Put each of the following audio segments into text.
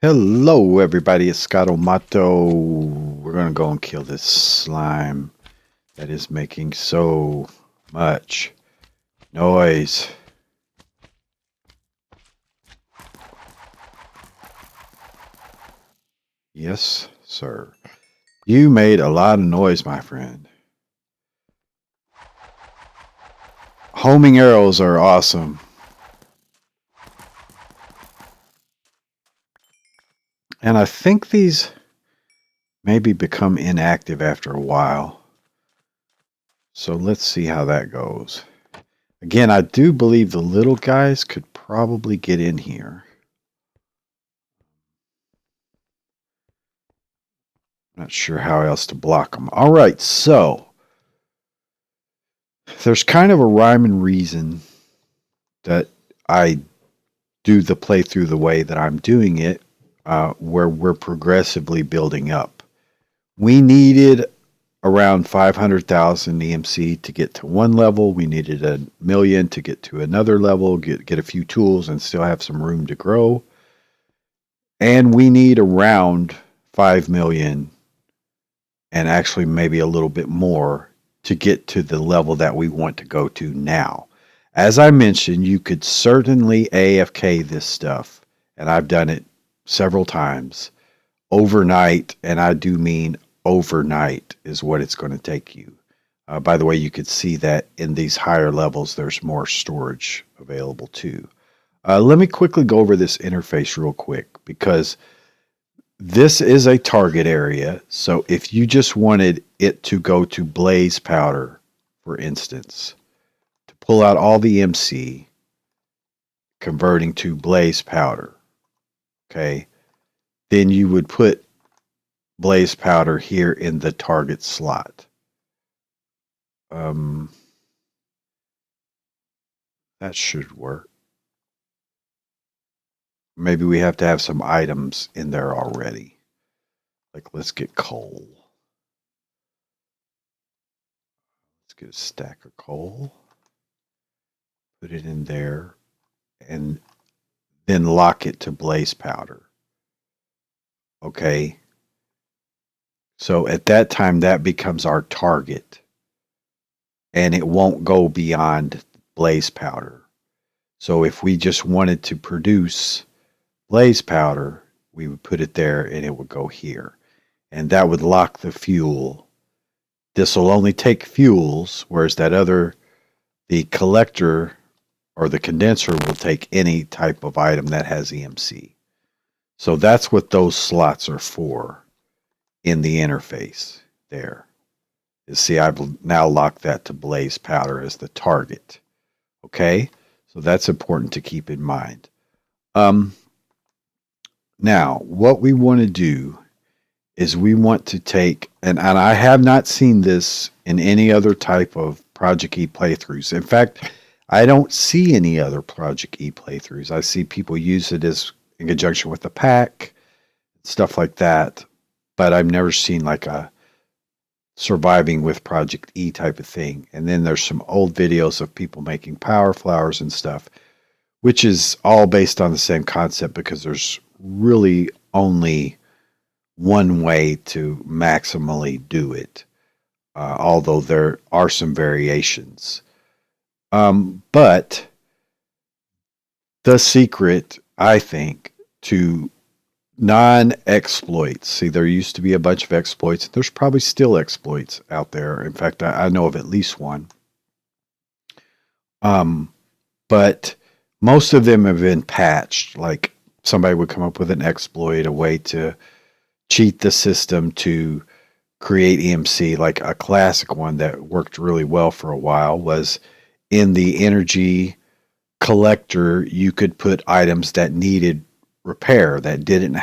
Hello everybody, it's Scott O'Mato. We're gonna go and kill this slime that is making so much noise. Yes, sir. You made a lot of noise, my friend. Homing arrows are awesome. And I think these maybe become inactive after a while. So let's see how that goes. Again, I do believe the little guys could probably get in here. Not sure how else to block them. All right, so there's kind of a rhyme and reason that I do the playthrough the way that I'm doing it, where we're progressively building up. We needed around 500,000 EMC to get to one level. We needed 1 million to get to another level, get a few tools and still have some room to grow. And we need around 5 million and actually maybe a little bit more to get to the level that we want to go to now. As I mentioned, you could certainly AFK this stuff, and I've done it several times, overnight, and I do mean overnight is what it's going to take you. By the way, you could see that in these higher levels, there's more storage available too. Let me quickly go over this interface real quick, because this is a target area. So if you just wanted it to go to blaze powder, for instance, to pull out all the MC, converting to blaze powder, okay, then you would put blaze powder here in the target slot. That should work. Maybe we have to have some items in there already. Like, let's get coal. Let's get a stack of coal. Put it in there. And then lock it to blaze powder. Okay. So at that time, that becomes our target. And it won't go beyond blaze powder. So if we just wanted to produce blaze powder, we would put it there and it would go here. And that would lock the fuel. This will only take fuels, whereas that other, the collector or the condenser will take any type of item that has EMC. So that's what those slots are for in the interface there. You see, I've now locked that to blaze powder as the target. Okay, so that's important to keep in mind. Now, what we want to do is we want to take, and I have not seen this in any other type of ProjectE playthroughs. In fact, I don't see any other ProjectE playthroughs. I see people use it as in conjunction with the pack, stuff like that, but I've never seen like a surviving with ProjectE type of thing. And then there's some old videos of people making power flowers and stuff, which is all based on the same concept, because there's really only one way to maximally do it, although there are some variations. But the secret, I think, to non-exploits. See, there used to be a bunch of exploits. There's probably still exploits out there. In fact, I know of at least one. But most of them have been patched. Like, somebody would come up with an exploit, a way to cheat the system to create EMC. Like a classic one that worked really well for a while was in the energy collector, you could put items that needed repair, that didn't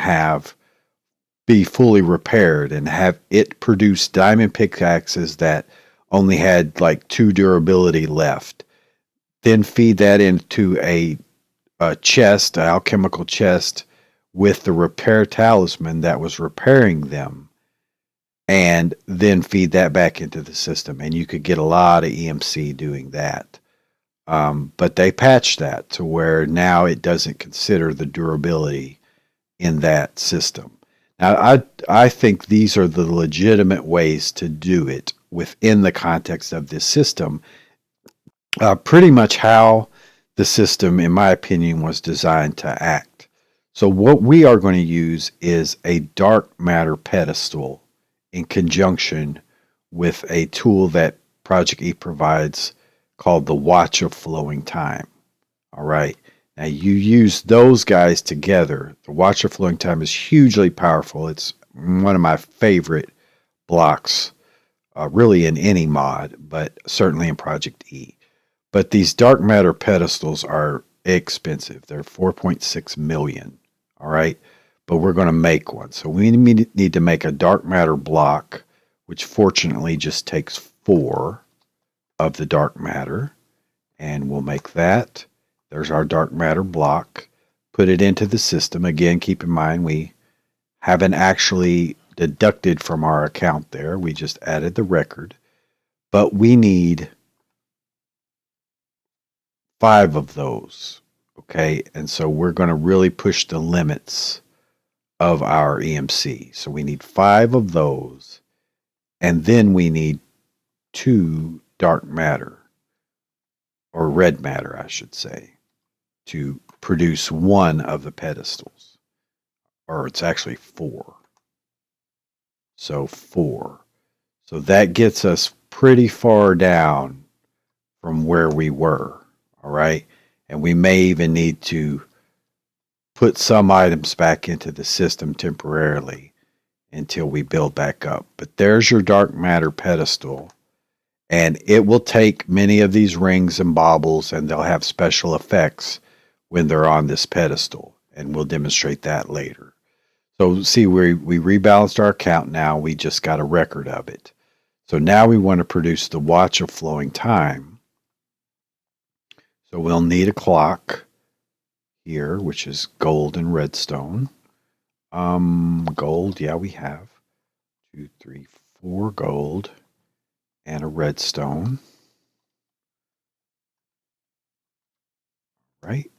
be fully repaired, and have it produce diamond pickaxes that only had like 2 durability left. Then feed that into a chest, an alchemical chest, with the repair talisman that was repairing them, and then feed that back into the system. And you could get a lot of EMC doing that. But they patched that to where now it doesn't consider the durability in that system. Now, I think these are the legitimate ways to do it within the context of this system. Pretty much how the system, in my opinion, was designed to act. So what we are going to use is a dark matter pedestal in conjunction with a tool that ProjectE provides called the Watch of Flowing Time. All right. Now you use those guys together. The Watch of Flowing Time is hugely powerful. It's one of my favorite blocks, really in any mod, but certainly in ProjectE. But these dark matter pedestals are expensive. They're 4.6 million. All right. But we're going to make one. So we need to make a dark matter block, which fortunately just takes 4 of the dark matter. And we'll make that. There's our dark matter block. Put it into the system. Again, keep in mind we haven't actually deducted from our account there. We just added the record. But we need 5 of those. Okay, and so we're going to really push the limits of our EMC. So we need 5 of those. And then we need 2 dark matter, or red matter, I should say, to produce 1 of the pedestals. Or it's actually 4. So 4. So that gets us pretty far down from where we were. All right. And we may even need to put some items back into the system temporarily until we build back up. But there's your dark matter pedestal. And it will take many of these rings and baubles, and they'll have special effects when they're on this pedestal. And we'll demonstrate that later. So see, we rebalanced our account now. We just got a record of it. So now we want to produce the Watch of Flowing Time. So we'll need a clock here, which is gold and redstone. Gold, yeah, we have 2, 3, 4 gold and a redstone. Right.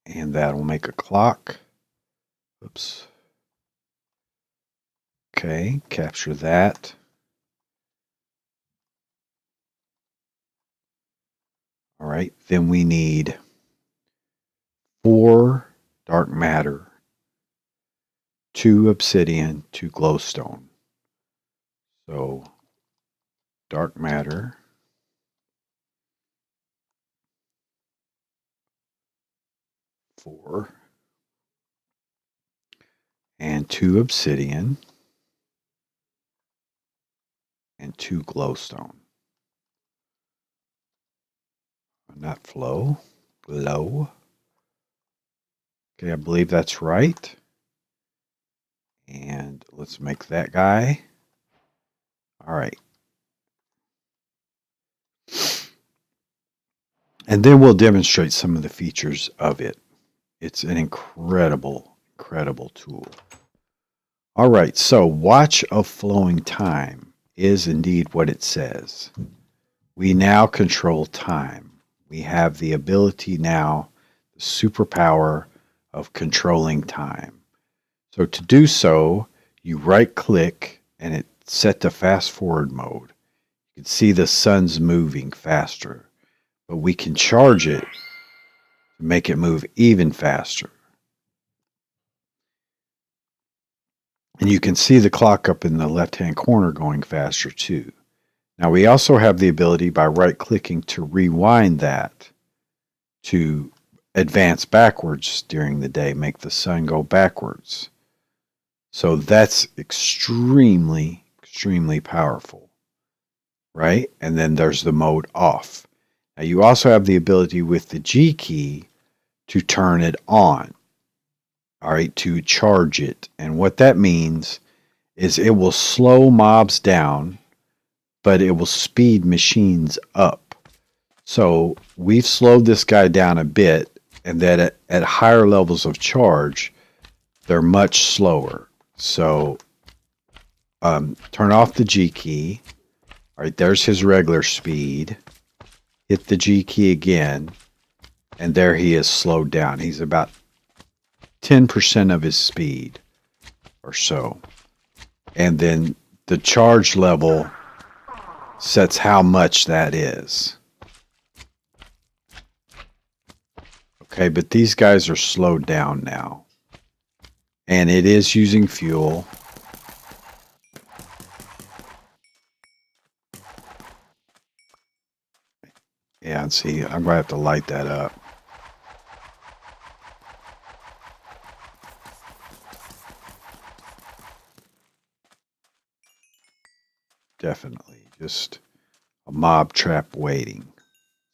And that will make a clock. Oops. Okay, capture that. All right, then we need 4 dark matter, 2 obsidian, 2 glowstone. So dark matter, 4, and 2 obsidian, and 2 glowstone. Not flow, glow. Okay, I believe that's right. And let's make that guy. All right. And then we'll demonstrate some of the features of it. It's an incredible, incredible tool. All right, so Watch of Flowing Time is indeed what it says. We now control time. We have the ability now, the superpower of controlling time. So to do so, you right-click and it's set to fast forward mode. You can see the sun's moving faster, but we can charge it to make it move even faster. And you can see the clock up in the left-hand corner going faster too. Now we also have the ability by right-clicking to rewind that to advance backwards during the day, make the sun go backwards. So that's extremely, extremely powerful, right? And then there's the mode off. Now you also have the ability with the G key to turn it on, all right, to charge it. And what that means is it will slow mobs down, but it will speed machines up. So we've slowed this guy down a bit, and that at higher levels of charge, they're much slower. So turn off the G key. All right, there's his regular speed. Hit the G key again. And there he is slowed down. He's about 10% of his speed or so. And then the charge level sets how much that is. Okay, but these guys are slowed down now. And it is using fuel. Yeah, and see, I'm going to have to light that up. Definitely. Just a mob trap waiting.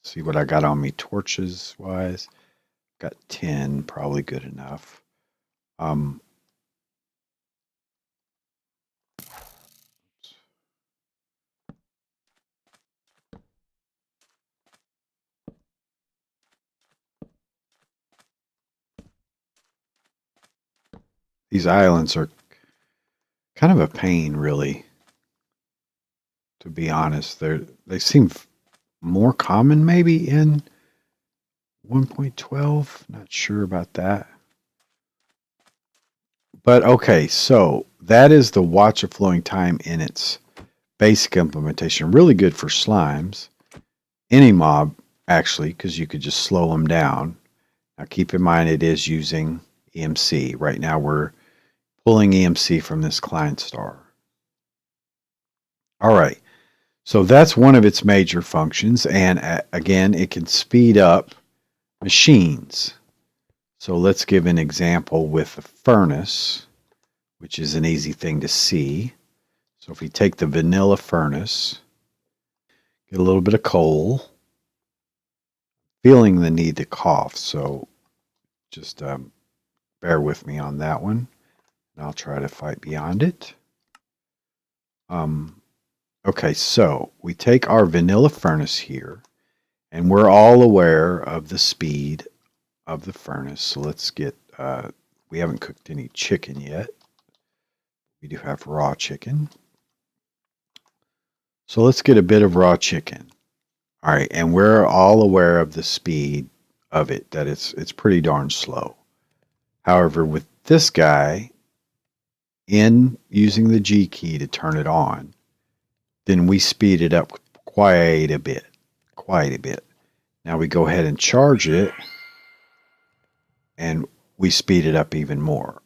See what I got on me torches wise. Got 10, probably good enough. These islands are kind of a pain, really. To be honest, they seem more common maybe in 1.12. Not sure about that. But okay, so that is the watch of flowing time in its basic implementation. Really good for slimes. Any mob, actually, because you could just slow them down. Now keep in mind it is using EMC. Right now we're pulling EMC from this client star. All right, so that's one of its major functions. And again, it can speed up machines. So let's give an example with the furnace, which is an easy thing to see. So if we take the vanilla furnace, get a little bit of coal, feeling the need to cough, so just bear with me on that one. And I'll try to fight beyond it. Okay, so we take our vanilla furnace here, and we're all aware of the speed of the furnace. So let's get, we haven't cooked any chicken yet. We do have raw chicken. So let's get a bit of raw chicken. All right, and we're all aware of the speed of it, that it's pretty darn slow. However, with this guy, in using the G key to turn it on, then we speed it up quite a bit. Now we go ahead and charge it, and we speed it up even more.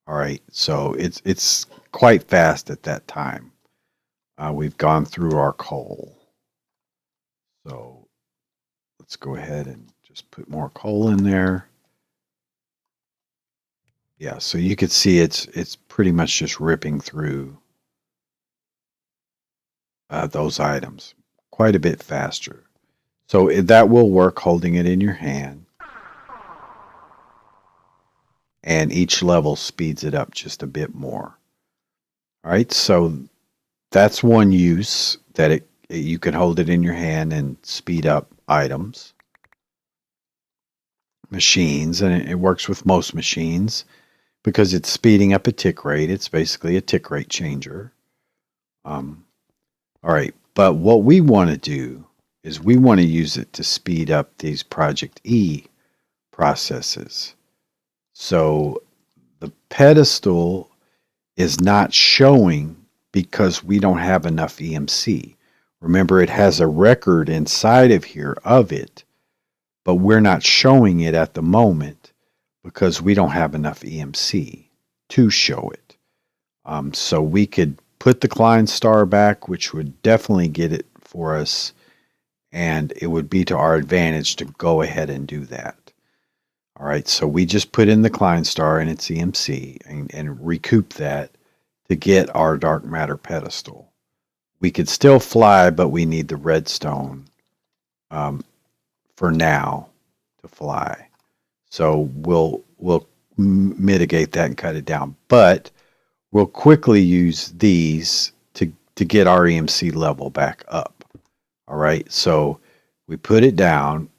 All right, so it's quite fast at that time. We've gone through our coal. So let's go ahead and just put more coal in there. Yeah, so you can see it's pretty much just ripping through those items quite a bit faster. So that will work holding it in your hand. And each level speeds it up just a bit more. All right, so that's one use, that you can hold it in your hand and speed up items, machines, and it works with most machines because it's speeding up a tick rate. It's basically a tick rate changer. All right, but what we want to do is we want to use it to speed up these ProjectE processes. So the pedestal is not showing because we don't have enough EMC. Remember, it has a record inside of here of it, but we're not showing it at the moment because we don't have enough EMC to show it. So we could put the Klein star back, which would definitely get it for us, and it would be to our advantage to go ahead and do that. All right, so we just put in the Klein star and its EMC and recoup that to get our dark matter pedestal. We could still fly, but we need the redstone for now to fly. So we'll mitigate that and cut it down. But we'll quickly use these to get our EMC level back up. All right, so we put it down,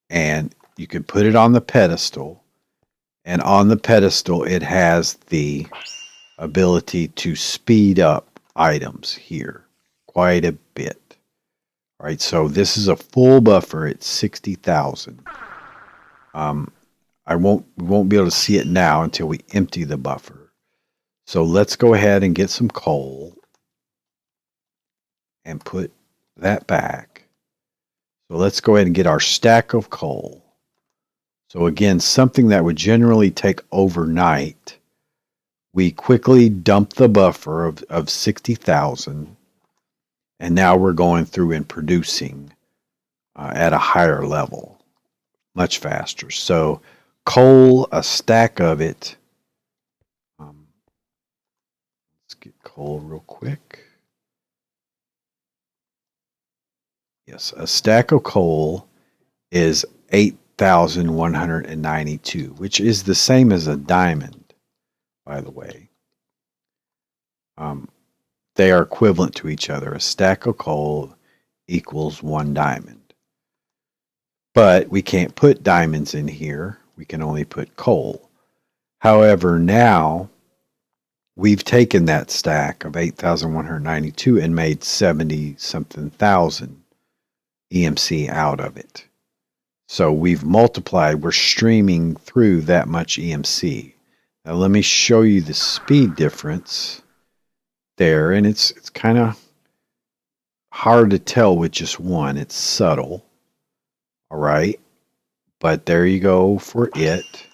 and you can put it on the pedestal, and on the pedestal it has the ability to speed up items here quite a bit. All right, so this is a full buffer at 60,000. we won't be able to see it now until we empty the buffer. So let's go ahead and get some coal and put that back. So let's go ahead and get our stack of coal. So again, something that would generally take overnight. We quickly dump the buffer of 60,000, and now we're going through and producing at a higher level, much faster. So coal, a stack of it. Let's get coal real quick. Yes, a stack of coal is 8,192, which is the same as a diamond, by the way. They are equivalent to each other. A stack of coal equals 1 diamond. But we can't put diamonds in here. We can only put coal. However, now we've taken that stack of 8,192 and made 70-something thousand EMC out of it. So we've multiplied, we're streaming through that much EMC. Now let me show you the speed difference there, and it's kind of hard to tell with just one. It's subtle. All right. But there you go for it.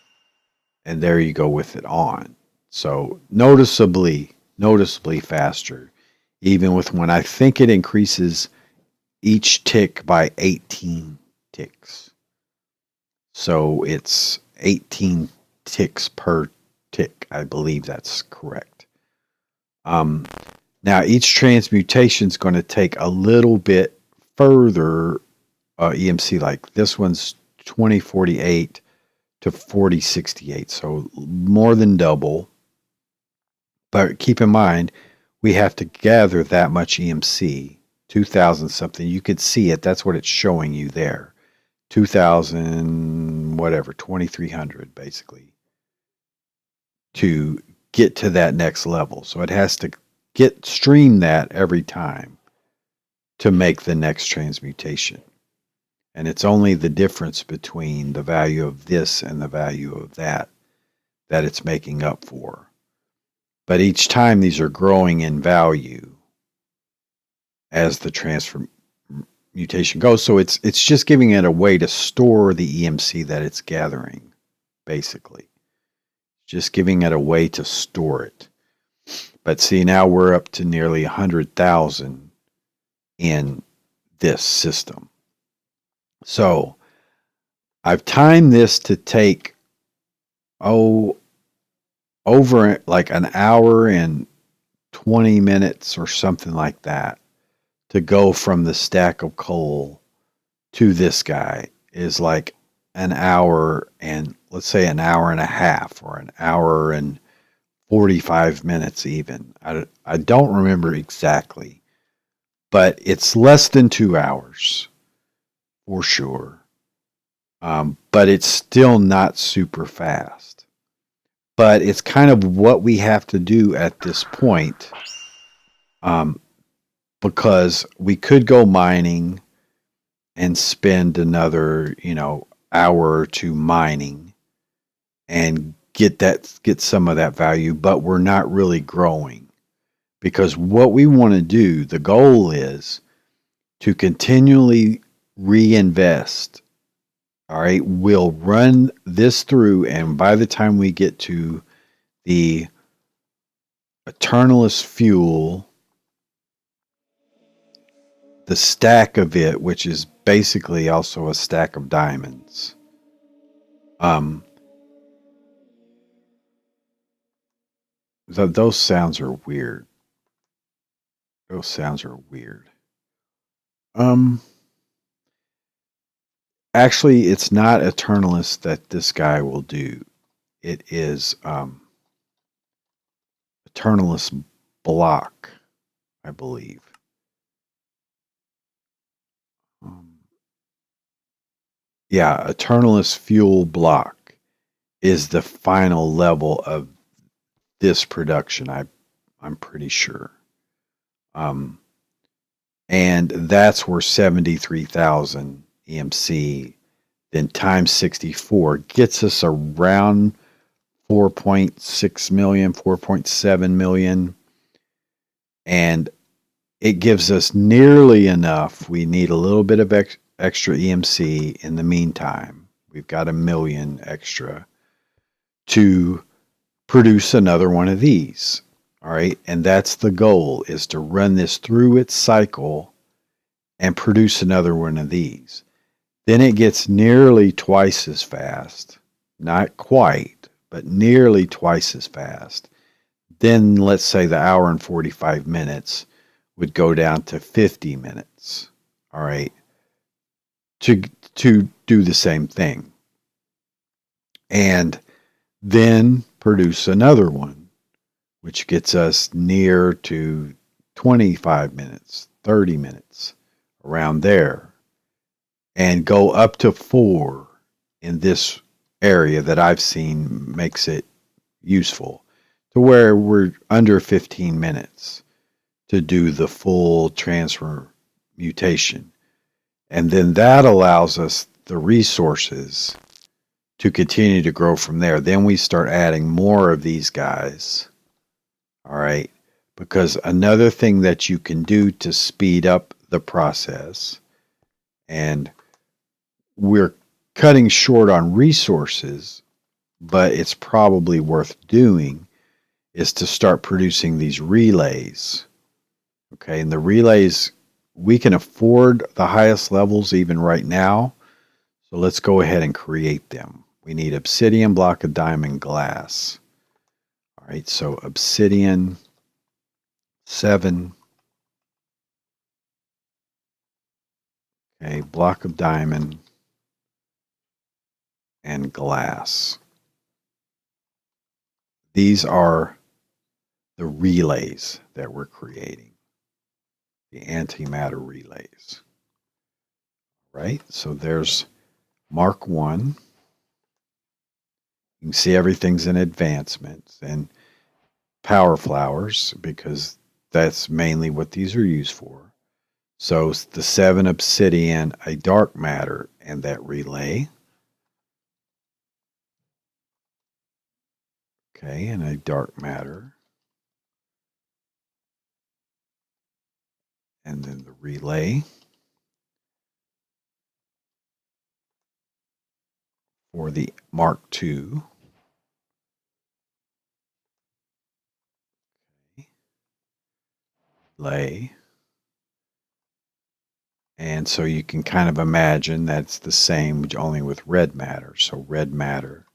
And there you go with it on. So noticeably faster. Even with when I think it increases each tick by 18 ticks. So it's 18 ticks per tick. I believe that's correct. Now each transmutation is going to take a little bit further EMC. Like this one's 2048 to 4068, so more than double. But keep in mind, we have to gather that much EMC, 2,000 something. You could see it. That's what it's showing you there. 2,000 whatever, 2,300 basically, to get to that next level. So it has to stream that every time to make the next transmutation. And it's only the difference between the value of this and the value of that it's making up for. But each time these are growing in value as the transmutation goes. So it's just giving it a way to store the EMC that it's gathering, basically. Just giving it a way to store it. But see, now we're up to nearly 100,000 in this system. So I've timed this to take, over like an hour and 20 minutes or something like that to go from the stack of coal to this guy is like an hour and let's say an hour and a half or an hour and 45 minutes even. I don't remember exactly, but it's less than 2 hours for sure. But it's still not super fast. But it's kind of what we have to do at this point, because we could go mining and spend another, hour or two mining and get some of that value, but we're not really growing. Because what we want to do, the goal is to continually reinvest. All right, we'll run this through, and by the time we get to the Eternalist fuel, the stack of it, which is basically also a stack of diamonds, those sounds are weird. Those sounds are weird. Actually, it's not Eternalist that this guy will do. It is Eternalist block, I believe. Yeah, Eternalist fuel block is the final level of this production. I'm pretty sure. And that's where 73,000 EMC then times 64 gets us around 4.6 million, 4.7 million. And it gives us nearly enough. We need a little bit of extra EMC in the meantime. We've got 1 million extra to produce another one of these. All right. And that's the goal, is to run this through its cycle and produce another one of these. Then it gets nearly twice as fast. Not quite, but nearly twice as fast. Then let's say the hour and 45 minutes would go down to 50 minutes. All right. To do the same thing. And then produce another one, which gets us near to 25 minutes, 30 minutes, around there. And go up to 4 in this area that I've seen makes it useful, to where we're under 15 minutes to do the full transfer mutation. And then that allows us the resources to continue to grow from there. Then we start adding more of these guys. All right. Because another thing that you can do to speed up the process, and we're cutting short on resources, but it's probably worth doing, is to start producing these relays. Okay, and the relays, we can afford the highest levels even right now. So let's go ahead and create them. We need obsidian, block of diamond, glass. All right, so obsidian, 7. Okay, block of diamond, and glass. These are the relays that we're creating, the antimatter relays. Right? So there's Mark 1. You can see everything's in advancements and power flowers, because that's mainly what these are used for. So the 7 obsidian, a dark matter, and that relay. Okay, and a dark matter. And then the relay for the Mark II. Relay. And so you can kind of imagine that's the same, only with red matter. So red matter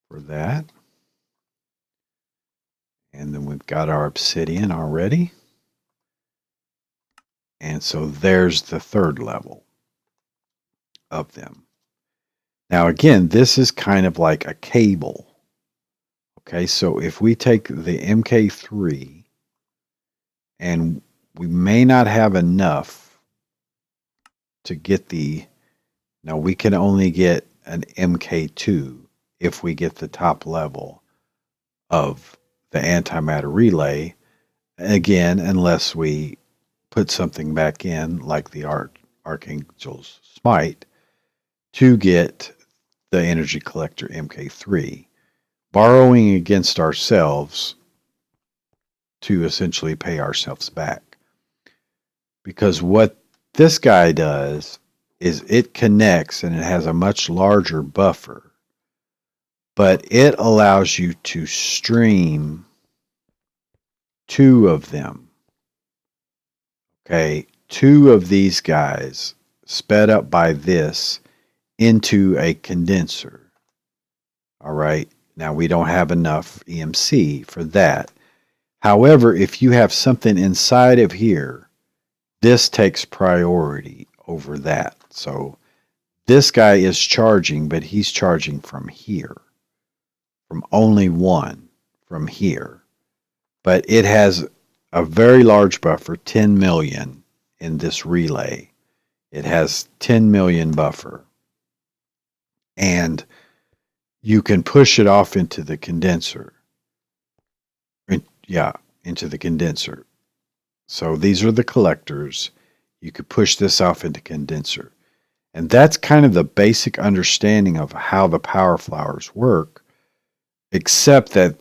for that. And then we've got our obsidian already. And so there's the third level of them. Now again, this is kind of like a cable. Okay, so if we take the MK3, and we may not have enough to get now we can only get an MK2 if we get the top level of the antimatter relay. Again, unless we put something back in, like the Archangel's Smite, to get the energy collector MK3, borrowing against ourselves to essentially pay ourselves back. Because what this guy does is it connects, and it has a much larger buffer, but it allows you to stream 2 of them. Okay, 2 of these guys sped up by this into a condenser. All right, now we don't have enough EMC for that. However, if you have something inside of here, this takes priority over that. So this guy is charging, but he's charging from here, from only one from here. But it has a very large buffer, 10 million in this relay. It has 10 million buffer. And you can push it off into the condenser. Yeah, into the condenser. So these are the collectors. You could push this off into condenser. And that's kind of the basic understanding of how the power flowers work, except that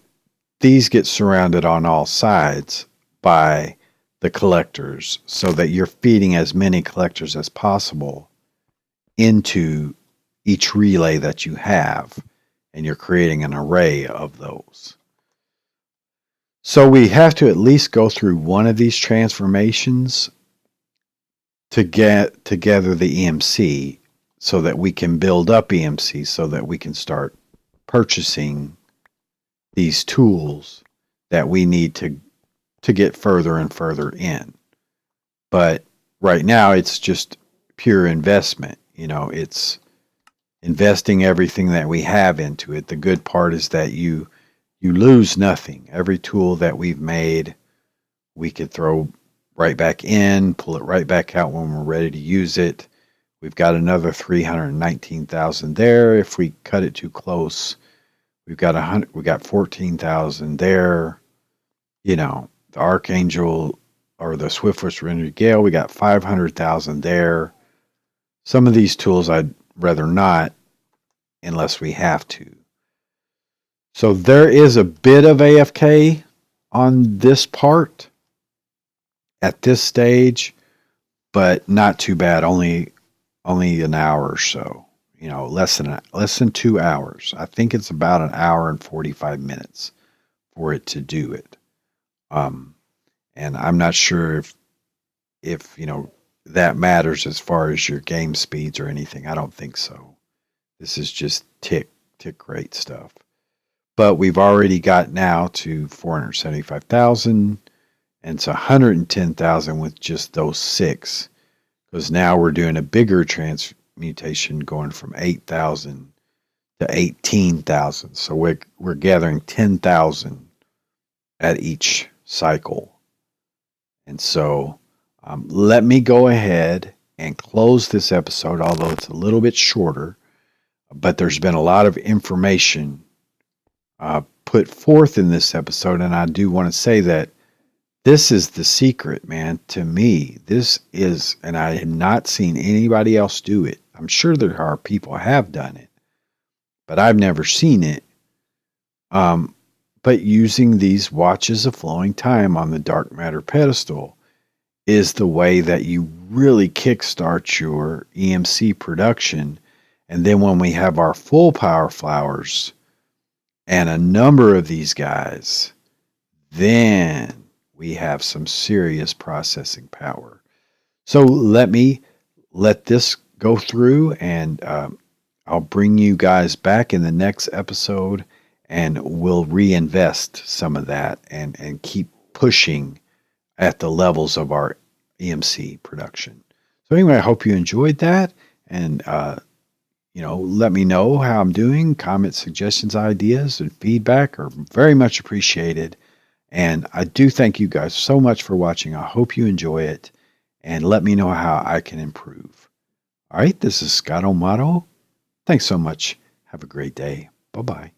these get surrounded on all sides by the collectors so that you're feeding as many collectors as possible into each relay that you have, and you're creating an array of those. So we have to at least go through one of these transformations to get together the EMC so that we can build up EMC so that we can start purchasing these tools that we need to get further and further in. But right now it's just pure investment. It's investing everything that we have into it. The good part is that you lose nothing. Every tool that we've made, we could throw right back in, pull it right back out when we're ready to use it. We've got another 319,000 there. If we cut it too close, we got 14,000 there. The Archangel or the Swiftwitch Rendered Gale, we got 500,000 there. Some of these tools I'd rather not unless we have to. So there is a bit of AFK on this part at this stage, but not too bad. Only an hour or so. Less than 2 hours. I think it's about an hour and 45 minutes for it to do it. And I'm not sure if that matters as far as your game speeds or anything. I don't think so. This is just tick rate stuff. But we've already got now to 475,000, and it's 110,000 with just those 6. Because now we're doing a bigger transmutation going from 8,000 to 18,000. So we're gathering 10,000 at each cycle. And so let me go ahead and close this episode, although it's a little bit shorter. But there's been a lot of information put forth in this episode, and I do want to say that this is the secret, man. To me, this is, and I have not seen anybody else do it. I'm sure there are people who have done it, but I've never seen it. But using these watches of flowing time on the dark matter pedestal is the way that you really kickstart your EMC production. And then when we have our full power flowers and a number of these guys, then we have some serious processing power. So let this go through, and I'll bring you guys back in the next episode, and we'll reinvest some of that and keep pushing at the levels of our EMC production. So anyway, I hope you enjoyed that, and let me know how I'm doing. Comments, suggestions, ideas, and feedback are very much appreciated. And I do thank you guys so much for watching. I hope you enjoy it, and let me know how I can improve. All right, this is Scott O'Mato. Thanks so much. Have a great day. Bye-bye.